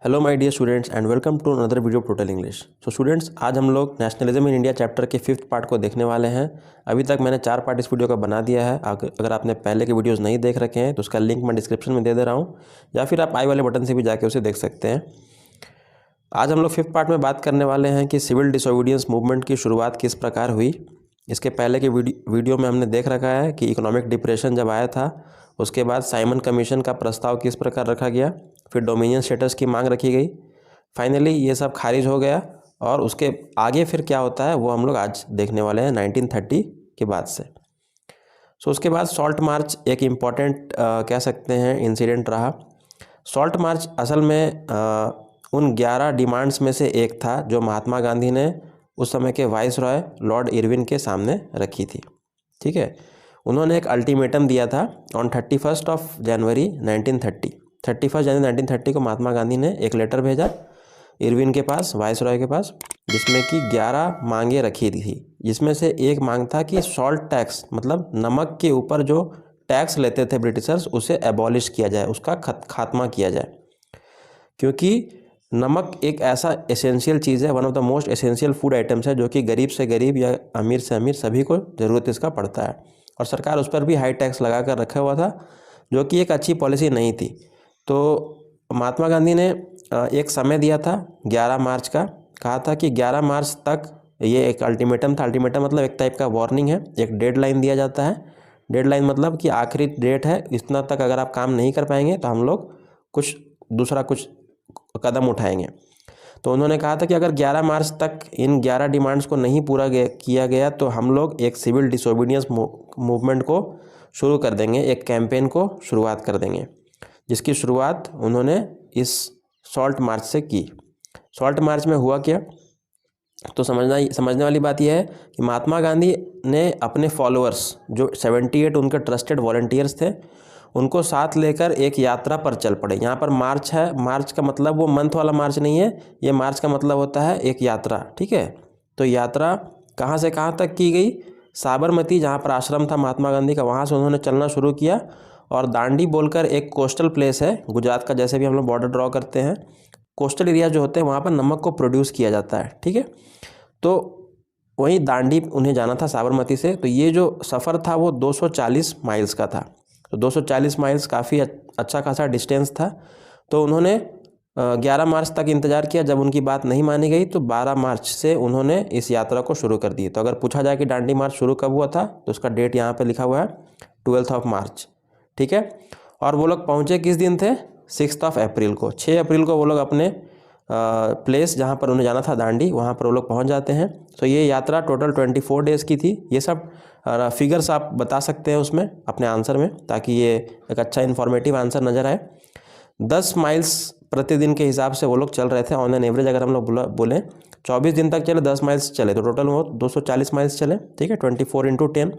Hello my dear students and welcome to another video total English. So students, आज हम लोग nationalism in India chapter के 5th part को देखने वाले हैं। अभी तक मैंने 4 पार्ट इस वीडियो का बना दिया है। अगर आपने पहले के वीडियोस नहीं देख रखे हैं तो उसका लिंक मैं डिस्क्रिप्शन में दे दे रहा हूँ, या फिर आप आई वाले बटन से भी जाके उसे देख सकते हैं। आज हम लोग 5th पार्ट में बात करने वाले हैं कि सिविल डिसोबीडियंस मूवमेंट की शुरुआत किस प्रकार हुई। इसके पहले के वीडियो में हमने देख रखा है कि इकोनॉमिक डिप्रेशन जब आया था, उसके बाद साइमन कमीशन का प्रस्ताव किस प्रकार रखा गया, फिर डोमिनियन स्टेटस की मांग रखी गई। फाइनली ये सब खारिज हो गया और उसके आगे फिर क्या होता है वो हम लोग आज देखने वाले हैं 1930 के बाद से। उसके बाद सॉल्ट मार्च एक इम्पॉर्टेंट कह सकते हैं इंसिडेंट रहा। सॉल्ट मार्च असल में उन 11 डिमांड्स में से एक था जो महात्मा गांधी ने उस समय के वाइस रॉय लॉर्ड इरविन के सामने रखी थी। ठीक है, उन्होंने एक अल्टीमेटम दिया था ऑन 31 जनवरी 1930। 31 जनवरी 1930 को महात्मा गांधी ने एक लेटर भेजा इरविन के पास, वाइस रॉय के पास, जिसमें कि 11 मांगे रखी थी। जिसमें से एक मांग था कि सॉल्ट टैक्स मतलब नमक के ऊपर जो टैक्स लेते थे ब्रिटिशर्स उसे एबॉलिश किया जाए, उसका खात्मा किया जाए। क्योंकि नमक एक ऐसा एसेंशियल चीज़ है, one of the most essential food items है, जो कि गरीब से गरीब या अमीर से अमीर सभी को ज़रूरत इसका पड़ता है। और सरकार उस पर भी हाई टैक्स लगा कर रखा हुआ था, जो कि एक अच्छी पॉलिसी नहीं थी। तो महात्मा गांधी ने एक समय दिया था 11 मार्च का, कहा था कि 11 मार्च तक ये एक अल्टीमेटम था। अल्टीमेटम मतलब एक टाइप का वार्निंग है, एक डेडलाइन दिया जाता है। डेडलाइन मतलब कि आखिरी डेट है, इतना तक अगर आप काम नहीं कर पाएंगे तो हम लोग कुछ कदम उठाएंगे। तो उन्होंने कहा था कि अगर 11 मार्च तक इन 11 डिमांड्स को नहीं पूरा किया गया तो हम लोग एक सिविल डिसोबीडियंस मूवमेंट को शुरू कर देंगे, एक कैंपेन को शुरुआत कर देंगे, जिसकी शुरुआत उन्होंने इस सॉल्ट मार्च से की। सॉल्ट मार्च में हुआ क्या, तो समझने वाली बात यह है कि महात्मा गांधी ने अपने फॉलोअर्स जो 78 उनके ट्रस्टेड वॉलंटियर्स थे उनको साथ लेकर एक यात्रा पर चल पड़े। यहाँ पर मार्च है, मार्च का मतलब वो मंथ वाला मार्च नहीं है, ये मार्च का मतलब होता है एक यात्रा। ठीक है, तो यात्रा कहाँ से कहाँ तक की गई, साबरमती जहाँ पर आश्रम था महात्मा गांधी का, वहाँ से उन्होंने चलना शुरू किया। और दांडी बोलकर एक कोस्टल प्लेस है गुजरात का, जैसे भी हम लोग बॉर्डर ड्रॉ करते हैं, कोस्टल एरिया जो होते हैं वहाँ पर नमक को प्रोड्यूस किया जाता है। ठीक है, तो वहीं दांडी उन्हें जाना था साबरमती से। तो ये जो सफ़र था वो 240 माइल्स का था। तो 240 माइल्स काफ़ी अच्छा खासा डिस्टेंस था। तो उन्होंने 11 मार्च तक इंतज़ार किया। जब उनकी बात नहीं मानी गई तो 12 मार्च से उन्होंने इस यात्रा को शुरू कर दी। तो अगर पूछा जाए कि दांडी मार्च शुरू कब हुआ था तो उसका डेट यहाँ पे लिखा हुआ है 12 मार्च। ठीक है, और वो लोग पहुँचे किस दिन थे, 6 अप्रैल को। 6 अप्रैल को वो लोग अपने प्लेस जहाँ पर उन्हें जाना था दांडी, वहाँ पर वो लोग पहुँच जाते हैं। तो ये यात्रा टोटल 24 डेज़ की थी। ये सब फिगर्स आप बता सकते हैं उसमें अपने आंसर में, ताकि ये एक अच्छा इन्फॉर्मेटिव आंसर नज़र आए। 10 माइल्स प्रतिदिन के हिसाब से वो लोग चल रहे थे ऑन एन एवरेज। अगर हम लोग बोलें 24 दिन तक चले, 10 माइल्स चले, तो टोटल वो 240 माइल्स चले। ठीक है, 24 × 10।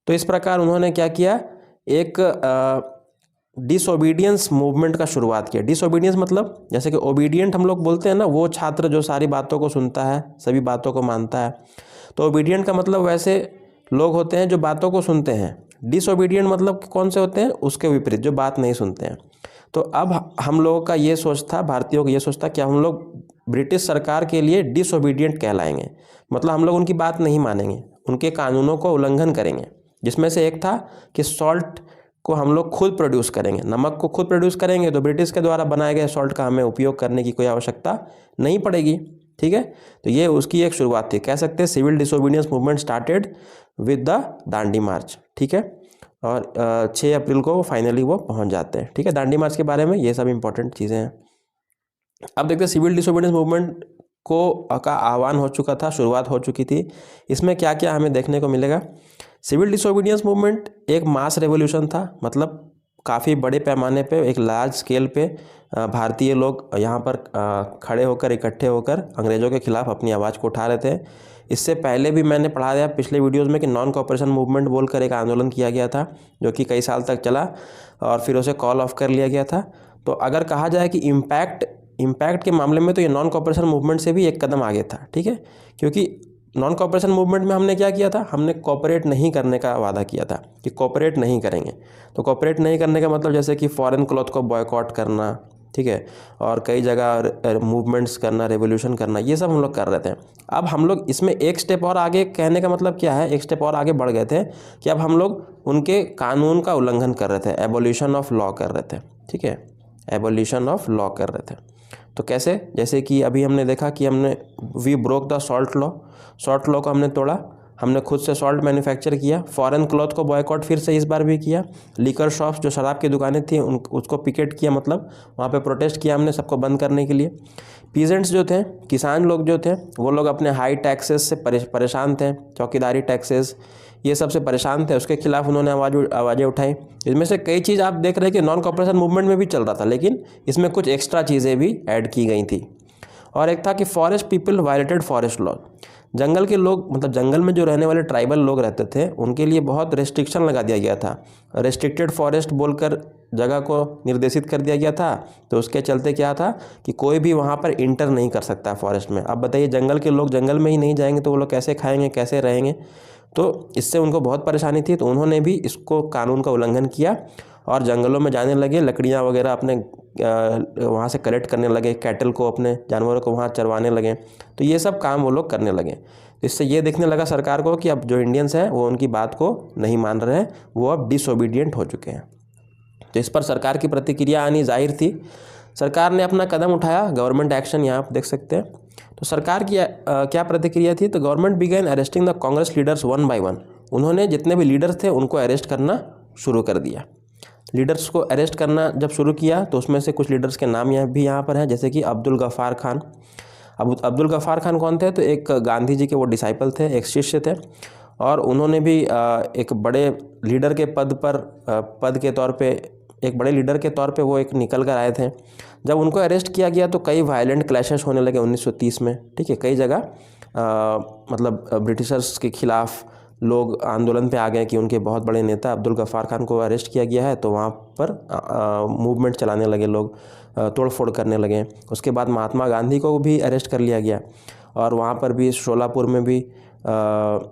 तो इस प्रकार उन्होंने क्या किया, एक डिसोबीडियंस मूवमेंट का शुरुआत किया। डिसोबीडियंस मतलब जैसे कि ओबीडियंट हम लोग बोलते हैं ना, वो छात्र जो सारी बातों को सुनता है, सभी बातों को मानता है। तो ओबीडियंट का मतलब वैसे लोग होते हैं जो बातों को सुनते हैं। डिसोबीडियंट मतलब कौन से होते हैं, उसके विपरीत, जो बात नहीं सुनते हैं। तो अब हम लोगों का ये सोच था, भारतीयों का ये सोच था कि हम लोग ब्रिटिश सरकार के लिए डिसोबीडियंट कहलाएंगे। मतलब हम लोग उनकी बात नहीं मानेंगे, उनके कानूनों को उल्लंघन करेंगे। जिसमें से एक था कि सॉल्ट को हम लोग खुद प्रोड्यूस करेंगे, नमक को खुद प्रोड्यूस करेंगे, तो ब्रिटिश के द्वारा बनाए गए सॉल्ट का हमें उपयोग करने की कोई आवश्यकता नहीं पड़ेगी। ठीक है, तो ये उसकी एक शुरुआत थी। कह सकते हैं civil disobedience movement started with the Dandi march. ठीक है, और 6 अप्रैल को फाइनली वो पहुंच जाते हैं। ठीक है, दांडी मार्च के बारे में ये सब इंपॉर्टेंट चीज़ें हैं। अब देखते हैं सिविल डिसोबीडियंस मूवमेंट का आह्वान हो चुका था, शुरुआत हो चुकी थी। इसमें क्या क्या हमें देखने को मिलेगा। सिविल डिसोबीडियंस मूवमेंट एक मास रेवोल्यूशन था, मतलब काफ़ी बड़े पैमाने पे, एक लार्ज स्केल पे भारतीय लोग यहाँ पर खड़े होकर, इकट्ठे होकर अंग्रेज़ों के खिलाफ अपनी आवाज़ को उठा रहे थे। इससे पहले भी मैंने पढ़ा दिया पिछले वीडियोज़ में कि नॉन कोऑपरेशन मूवमेंट बोलकर एक आंदोलन किया गया था, जो कि कई साल तक चला और फिर उसे कॉल ऑफ कर लिया गया था। तो अगर कहा जाए कि इम्पैक्ट के मामले में तो ये नॉन कोऑपरेशन मूवमेंट से भी एक कदम आगे था। ठीक है, क्योंकि नॉन कोऑपरेशन मूवमेंट में हमने क्या किया था, हमने कोऑपरेट नहीं करने का वादा किया था कि कोऑपरेट नहीं करेंगे। तो कोऑपरेट नहीं करने का मतलब जैसे कि फॉरेन क्लॉथ को बॉयकॉट करना, ठीक है, और कई जगह मूवमेंट्स करना, रेवोल्यूशन करना, ये सब हम लोग कर रहे थे। अब हम लोग इसमें एक स्टेप और आगे, कहने का मतलब क्या है, एक स्टेप और आगे बढ़ गए थे कि अब हम लोग उनके कानून का उल्लंघन कर रहे थे, एबोलिशन ऑफ लॉ कर रहे थे। ठीक है, एबोलिशन ऑफ लॉ कर रहे थे। तो कैसे, जैसे कि अभी हमने देखा कि हमने we broke the salt law, salt law को हमने तोड़ा, हमने खुद से सॉल्ट मैन्युफैक्चर किया, फॉरेन क्लॉथ को बॉयकॉट फिर से इस बार भी किया, लीकर शॉप्स जो शराब की दुकानें थी उसको पिकेट किया, मतलब वहाँ पे प्रोटेस्ट किया हमने सबको बंद करने के लिए। पीजेंट्स जो थे, किसान लोग जो थे, वो लोग अपने हाई टैक्सेस से परेशान थे, चौकीदारी टैक्सेस ये सब से परेशान थे, उसके खिलाफ उन्होंने आवाज़ें उठाई। इसमें से कई चीज़ आप देख रहे हैं कि नॉन कॉपरेशन मूवमेंट में भी चल रहा था, लेकिन इसमें कुछ एक्स्ट्रा चीज़ें भी ऐड की गई थी। और एक था कि forest people violated forest law, जंगल के लोग, मतलब जंगल में जो रहने वाले ट्राइबल लोग रहते थे उनके लिए बहुत रेस्ट्रिक्शन लगा दिया गया था, रेस्ट्रिक्टेड फॉरेस्ट बोलकर जगह को निर्देशित कर दिया गया था। तो उसके चलते क्या था कि कोई भी वहाँ पर इंटर नहीं कर सकता फॉरेस्ट में। अब बताइए, जंगल के लोग जंगल में ही नहीं जाएंगे तो वो लोग कैसे खाएंगे, कैसे रहेंगे? तो इससे उनको बहुत परेशानी थी, तो उन्होंने भी इसको कानून का उल्लंघन किया और जंगलों में जाने लगे, लकड़ियाँ वगैरह अपने वहाँ से कलेक्ट करने लगे, कैटल को, अपने जानवरों को वहाँ चरवाने लगे। तो ये सब काम वो लोग करने लगे। तो इससे ये देखने लगा सरकार को कि अब जो इंडियंस हैं वो उनकी बात को नहीं मान रहे हैं, वो अब डिसोबीडियंट हो चुके हैं। तो इस पर सरकार की प्रतिक्रिया आनी जाहिर थी। सरकार ने अपना कदम उठाया, गवर्नमेंट एक्शन, यहाँ आप देख सकते हैं। तो सरकार की क्या प्रतिक्रिया थी? तो government began arresting the Congress leaders one by one. उन्होंने जितने भी लीडर्स थे उनको अरेस्ट करना शुरू कर दिया। लीडर्स को अरेस्ट करना जब शुरू किया तो उसमें से कुछ लीडर्स के नाम यहाँ पर हैं, जैसे कि अब्दुल गफ़ार खान। अब अब्दुल गफ़ार खान कौन थे? तो एक गांधी जी के वो डिसाइपल थे, एक शिष्य थे, और उन्होंने भी एक बड़े लीडर के पद के तौर पे, एक बड़े लीडर के तौर पे वो एक निकल कर आए थे। जब उनको अरेस्ट किया गया तो कई वायलेंट क्लैशेस होने लगे 1930 में। ठीक है, कई जगह मतलब ब्रिटिशर्स के खिलाफ लोग आंदोलन पे आ गए कि उनके बहुत बड़े नेता अब्दुल गफ़ार खान को अरेस्ट किया गया है, तो वहाँ पर मूवमेंट चलाने लगे लोग, तोड़फोड़ करने लगे। उसके बाद महात्मा गांधी को भी अरेस्ट कर लिया गया और वहाँ पर भी शोलापुर में भी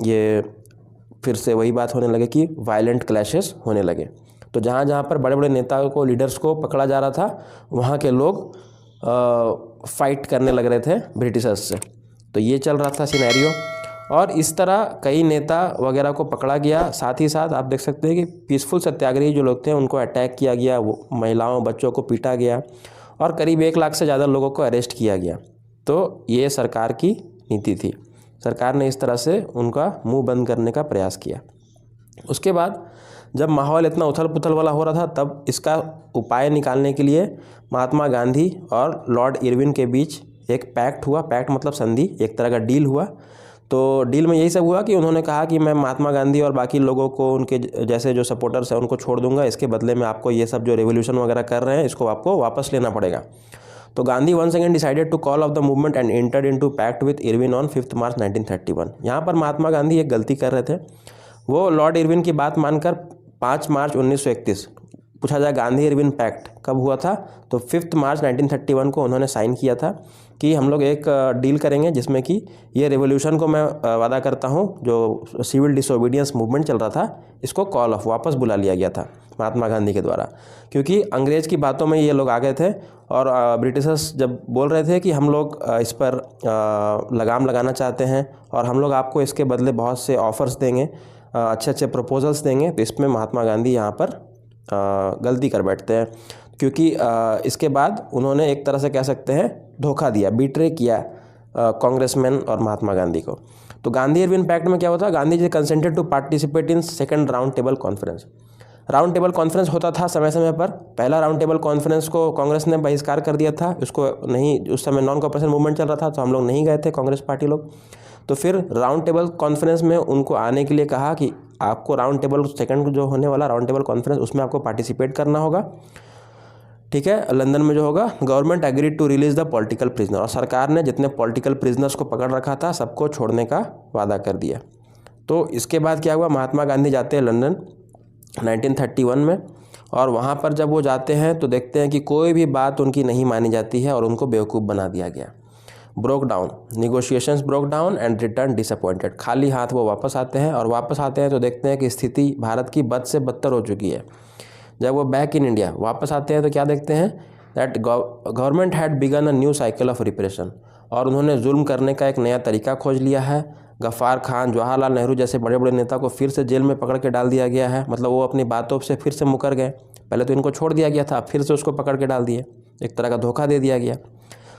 ये फिर से वही बात होने लगे कि वायलेंट क्लैशेस होने लगे। तो जहाँ जहाँ पर बड़े बड़े नेताओं को, लीडर्स को पकड़ा जा रहा था, वहाँ के लोग फाइट करने लग रहे थे ब्रिटिशर्स से। तो ये चल रहा था सिनेरियो, और इस तरह कई नेता वगैरह को पकड़ा गया। साथ ही साथ आप देख सकते हैं कि पीसफुल सत्याग्रही जो लोग थे उनको अटैक किया गया, वो महिलाओं बच्चों को पीटा गया और करीब 1 लाख से ज़्यादा लोगों को अरेस्ट किया गया। तो ये सरकार की नीति थी। सरकार ने इस तरह से उनका मुंह बंद करने का प्रयास किया। उसके बाद जब माहौल इतना उथल पुथल वाला हो रहा था, तब इसका उपाय निकालने के लिए महात्मा गांधी और लॉर्ड इरविन के बीच एक पैक्ट हुआ। पैक्ट मतलब संधि, एक तरह का डील हुआ। तो डील में यही सब हुआ कि उन्होंने कहा कि मैं महात्मा गांधी और बाकी लोगों को, उनके जैसे जो सपोर्टर्स हैं, उनको छोड़ दूंगा, इसके बदले में आपको ये सब जो रेवोल्यूशन वगैरह कर रहे हैं इसको आपको वापस लेना पड़ेगा। तो Gandhi once again decided to call off the movement and entered into pact with Irwin on 5 March 1931। यहाँ पर महात्मा गांधी एक गलती कर रहे थे। वो लॉर्ड इरविन की बात मानकर 5 मार्च 1931, पूछा जाए गांधी इरविन पैक्ट कब हुआ था, तो 5 मार्च 1931 को उन्होंने साइन किया था कि हम लोग एक डील करेंगे जिसमें कि ये रेवोल्यूशन को मैं वादा करता हूँ, जो सिविल डिसोबीडियंस मूवमेंट चल रहा था इसको कॉल ऑफ, वापस बुला लिया गया था महात्मा गांधी के द्वारा, क्योंकि अंग्रेज़ की बातों में ये लोग आ गए थे। और ब्रिटिशर्स जब बोल रहे थे कि हम लोग इस पर लगाम लगाना चाहते हैं और हम लोग आपको इसके बदले बहुत से ऑफ़र्स देंगे, अच्छे अच्छे प्रपोजल्स देंगे, तो इसमें महात्मा गांधी यहाँ पर गलती कर बैठते हैं, क्योंकि इसके बाद उन्होंने एक तरह से कह सकते हैं धोखा दिया, बीट्रे किया कांग्रेसमैन और महात्मा गांधी को। तो गांधी इरविन पैक्ट में क्या होता? Gandhi ji consented to participate in second round table conference. Round table conference होता था समय समय पर। पहला राउंड टेबल कॉन्फ्रेंस को कांग्रेस ने बहिष्कार कर दिया था, उसको नहीं, उस समय नॉन कॉपरेशन मूवमेंट चल रहा था तो हम लोग नहीं गए थे, कांग्रेस पार्टी लोग। तो फिर राउंड टेबल कॉन्फ्रेंस में उनको आने के लिए कहा कि आपको राउंड टेबल सेकंड जो होने वाला राउंड टेबल कॉन्फ्रेंस, उसमें आपको पार्टिसिपेट करना होगा। ठीक है, लंदन में जो होगा। Government agreed to release the political prisoner, और सरकार ने जितने पॉलिटिकल प्रिजनर्स को पकड़ रखा था सबको छोड़ने का वादा कर दिया। तो इसके बाद क्या हुआ? महात्मा गांधी जाते हैं लंदन 1931 में, और वहाँ पर जब वो जाते हैं तो देखते हैं कि कोई भी बात उनकी नहीं मानी जाती है और उनको बेवकूफ़ बना दिया गया। Broke down, negotiations broke down and return disappointed. खाली हाथ वो वापस आते हैं, और वापस आते हैं तो देखते हैं कि स्थिति भारत की बद से बदतर हो चुकी है। जब वो बैक इन इंडिया वापस आते हैं तो क्या देखते हैं? That government had begun a new cycle of repression, और उन्होंने जुल्म करने का एक नया तरीका खोज लिया है। गफ्फार खान, जवाहरलाल नेहरू जैसे बड़े बड़े नेता को फिर से जेल में पकड़ के डाल दिया गया है। मतलब वो अपनी बातों से फिर से मुकर गए। पहले तो इनको छोड़ दिया गया था, फिर से उसको पकड़ के डाल दिए, एक तरह का धोखा दे दिया गया।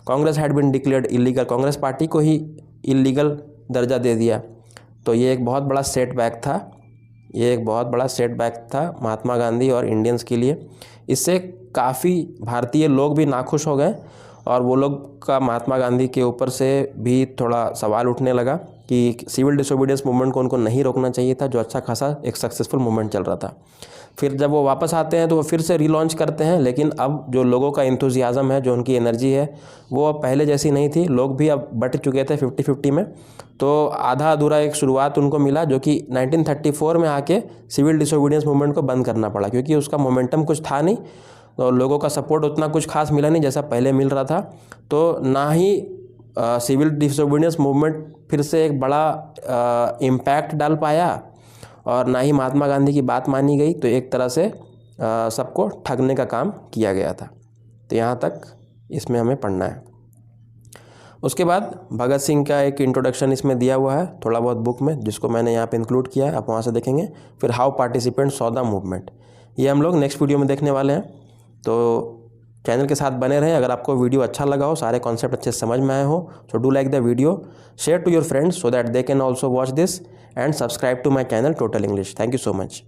Congress had been declared illegal, Congress party को ही इलीगल दर्जा दे दिया। तो ये एक बहुत बड़ा सेटबैक था, ये एक बहुत बड़ा सेटबैक था महात्मा गांधी और इंडियंस के लिए। इससे काफ़ी भारतीय लोग भी नाखुश हो गए, और वो लोग का महात्मा गांधी के ऊपर से भी थोड़ा सवाल उठने लगा कि सिविल डिसोबीडियंस मूवमेंट को उनको नहीं रोकना चाहिए था, जो अच्छा खासा एक सक्सेसफुल मूवमेंट चल रहा था। फिर जब वो वापस आते हैं तो वो फिर से रीलॉन्च करते हैं, लेकिन अब जो लोगों का इंथुजियाज़म है, जो उनकी एनर्जी है, वो अब पहले जैसी नहीं थी। लोग भी अब बट चुके थे 50-50 में। तो आधा अधूरा एक शुरुआत उनको मिला, जो कि 1934 में आके सिविल डिसोबीडियंस मूवमेंट को बंद करना पड़ा, क्योंकि उसका मोमेंटम कुछ था नहीं, तो लोगों का सपोर्ट उतना कुछ खास मिला नहीं जैसा पहले मिल रहा था। तो ना ही सिविल डिसोबीडियंस मूवमेंट फिर से एक बड़ा इम्पैक्ट डाल पाया, और ना ही महात्मा गांधी की बात मानी गई। तो एक तरह से सबको ठगने का काम किया गया था। तो यहाँ तक इसमें हमें पढ़ना है। उसके बाद भगत सिंह का एक इंट्रोडक्शन इसमें दिया हुआ है थोड़ा बहुत बुक में, जिसको मैंने यहाँ पे इंक्लूड किया है, आप वहाँ से देखेंगे। फिर how participant saw the movement, ये हम लोग नेक्स्ट वीडियो में देखने वाले हैं। तो चैनल के साथ बने रहें। अगर आपको वीडियो अच्छा लगा हो, सारे कॉन्सेप्ट अच्छे से समझ में आए हो, so do like the video, share to your friends so that they can also watch this, and subscribe to my channel total English. Thank you so much.